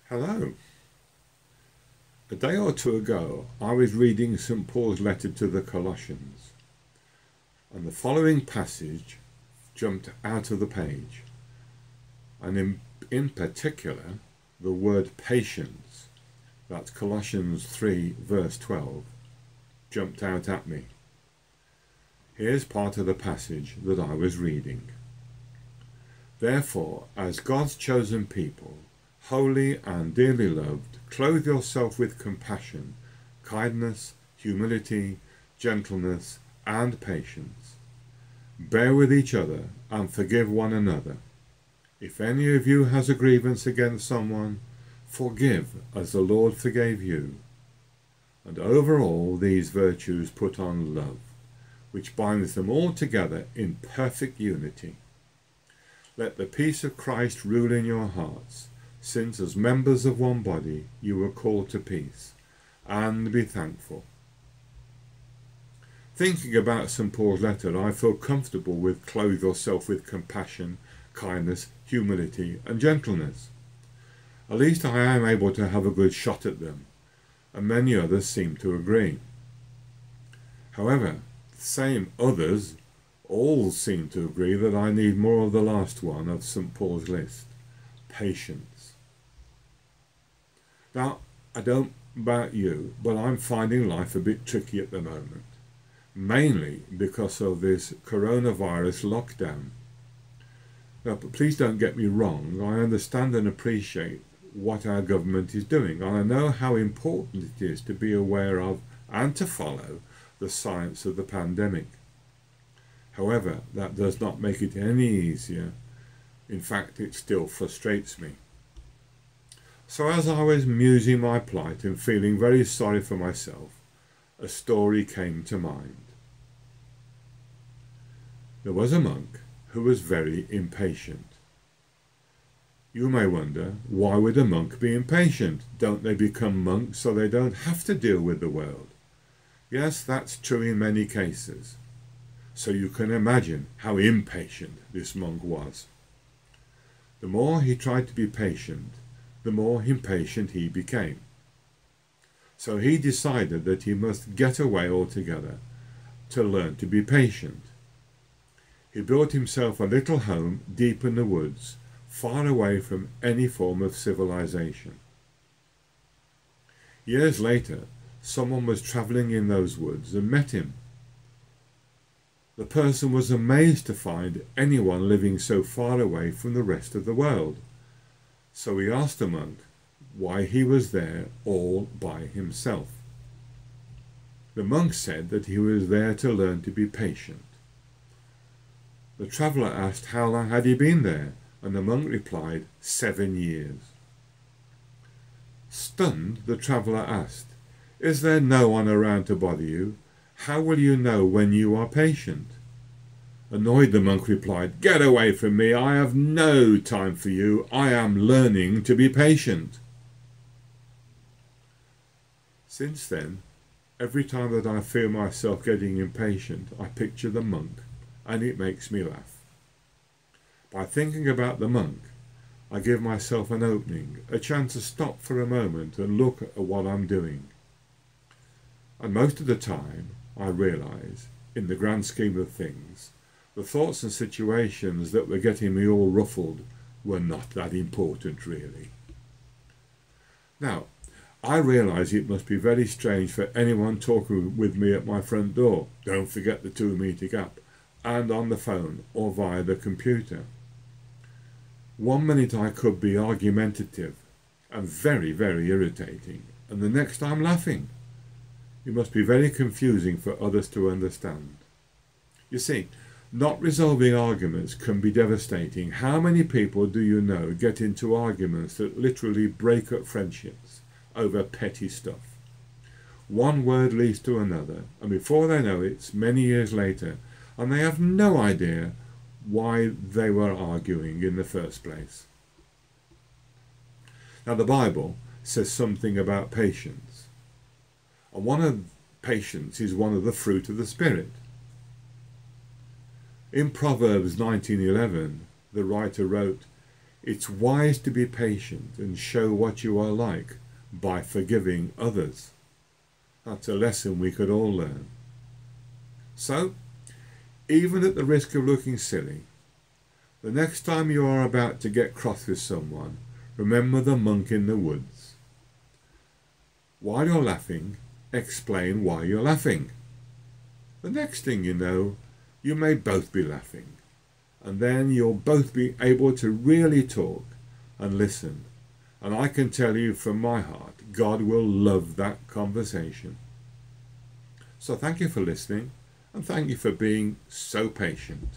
Hello. A day or two ago, I was reading St. Paul's letter to the Colossians, and the following passage jumped out of the page, and in particular, the word patience, that's Colossians 3 verse 12, jumped out at me. Here's part of the passage that I was reading. Therefore, as God's chosen people, holy and dearly loved, clothe yourself with compassion, kindness, humility, gentleness, and patience. Bear with each other and forgive one another. If any of you has a grievance against someone, forgive as the Lord forgave you. And over all these virtues put on love, which binds them all together in perfect unity. Let the peace of Christ rule in your hearts, since as members of one body you were called to peace, and be thankful. Thinking about St. Paul's letter, I feel comfortable with clothe yourself with compassion, kindness, humility, and gentleness. At least I am able to have a good shot at them, and many others seem to agree. However, the same others all seem to agree that I need more of the last one of St. Paul's list, patience. Now, I don't know about you, but I'm finding life a bit tricky at the moment, mainly because of this coronavirus lockdown. Now, but please don't get me wrong, I understand and appreciate what our government is doing, and I know how important it is to be aware of and to follow the science of the pandemic. However, that does not make it any easier. In fact, it still frustrates me. So as I was musing my plight and feeling very sorry for myself, a story came to mind. There was a monk who was very impatient. You may wonder, why would a monk be impatient? Don't they become monks so they don't have to deal with the world? Yes, that's true in many cases. So you can imagine how impatient this monk was. The more he tried to be patient, the more impatient he became. So he decided that he must get away altogether to learn to be patient. He built himself a little home deep in the woods, far away from any form of civilization. Years later, someone was traveling in those woods and met him. The person was amazed to find anyone living so far away from the rest of the world. So he asked the monk why he was there all by himself. The monk said that he was there to learn to be patient. The traveller asked how long had he been there, and the monk replied, 7 years. Stunned, the traveller asked, "Is there no one around to bother you? How will you know when you are patient?" Annoyed, the monk replied, "Get away from me, I have no time for you, I am learning to be patient." Since then, every time that I feel myself getting impatient, I picture the monk, and it makes me laugh. By thinking about the monk, I give myself an opening, a chance to stop for a moment and look at what I'm doing. And most of the time, I realise, in the grand scheme of things, the thoughts and situations that were getting me all ruffled were not that important, really. Now, I realise it must be very strange for anyone talking with me at my front door, don't forget the 2-metre gap, and on the phone or via the computer. 1 minute I could be argumentative and very, very irritating, and the next I'm laughing. It must be very confusing for others to understand. You see, not resolving arguments can be devastating. How many people do you know get into arguments that literally break up friendships over petty stuff? One word leads to another, and before they know it, it's many years later, and they have no idea why they were arguing in the first place. Now, the Bible says something about patience, and patience is one of the fruit of the Spirit. In Proverbs 19:11, the writer wrote, It's wise to be patient and show what you are like by forgiving others. That's a lesson we could all learn. So, even at the risk of looking silly, the next time you are about to get cross with someone, remember the monk in the woods. While you're laughing, explain why you're laughing. The next thing you know, you may both be laughing, and then you'll both be able to really talk and listen. And I can tell you from my heart, God will love that conversation. So thank you for listening, and thank you for being so patient.